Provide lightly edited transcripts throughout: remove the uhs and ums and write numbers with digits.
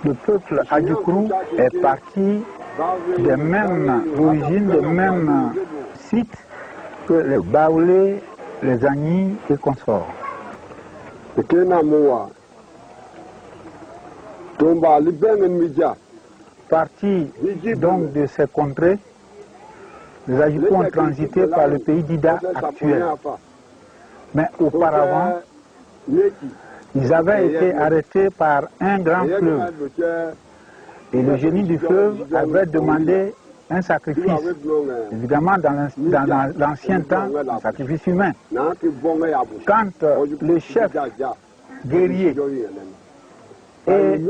Le peuple Adjoukrou est parti des mêmes origines, des mêmes sites que les Baoulés, les Agnis et consorts. Partis donc de ces contrées, les Adjoukrou ont transité par le pays d'Ida actuel. Mais auparavant, ils avaient été arrêtés par un grand fleuve. Et le génie du fleuve avait demandé un sacrifice. Évidemment, dans l'ancien temps, un sacrifice humain. Quand le chef guerrier et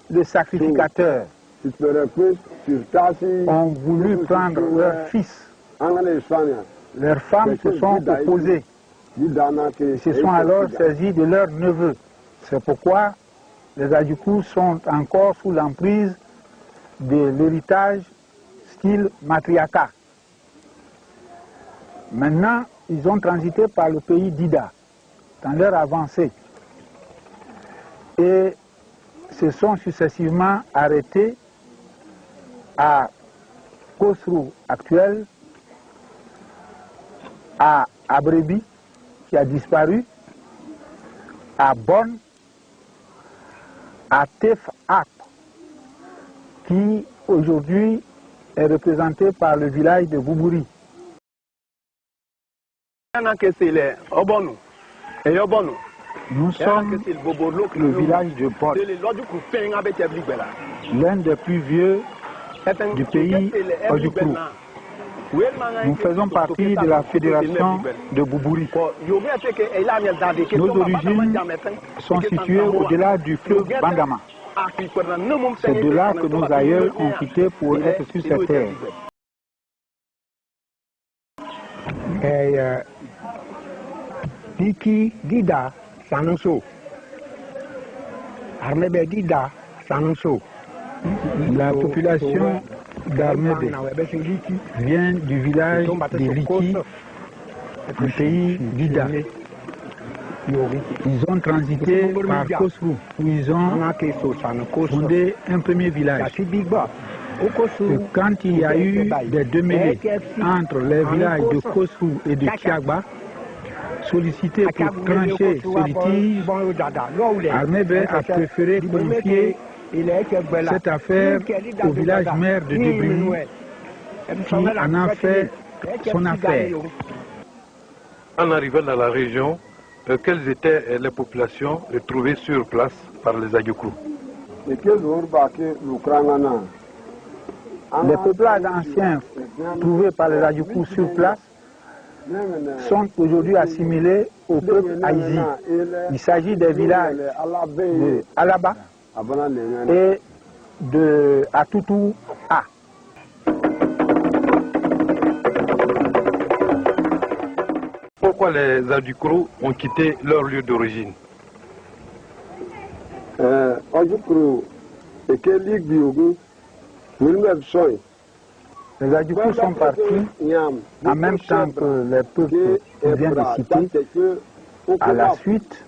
le sacrificateur ont voulu prendre leur fils, leurs femmes se sont opposées. Ils se sont alors saisis de leurs neveux. C'est pourquoi les Adjoukrou sont encore sous l'emprise de l'héritage style matriarcat. Maintenant, ils ont transité par le pays d'Ida, dans leur avancée. Et se sont successivement arrêtés à Kosrou actuel, à Abrebi, qui a disparu, à Bonn, à Tef-Ak, qui aujourd'hui est représenté par le village de Boubouri. Nous sommes le village de Bonn, l'un des plus vieux du pays Adjoukrou. Nous faisons partie de la fédération de Boubouri. Nos origines sont situées au-delà du fleuve Bandama. C'est de là que nos aïeux ont quitté pour être sur cette terre. Diki Dida Sanonso. Armebe Dida Sanonso. La population d'Armebe vient du village de Liki, du pays d'Ida. Ils ont transité par Kosrou, où ils ont fondé un premier village. Et quand il y a eu des démêlés entre les villages de Kosrou et de Tiagba, sollicité pour trancher ce litige, Armebe a préféré confier cette affaire au village maire de Débrini, qui en a fait son affaire. En arrivant dans la région, quelles étaient les populations retrouvées sur place par les Adjoukrou? Les peuplades anciens trouvés par les Adjoukrou sur place sont aujourd'hui assimilés au peuple Aïzi. Il s'agit des villages de Alaba et de Atoutou A. Pourquoi les Adjoukrou ont quitté leur lieu d'origine? Les Adjoukrou sont partis en même temps que les peuples qui viennent de citer, à la suite,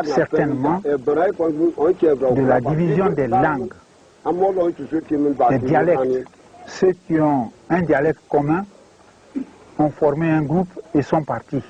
certainement, de la division des langues, des dialectes. Ceux qui ont un dialecte commun ont formé un groupe et sont partis.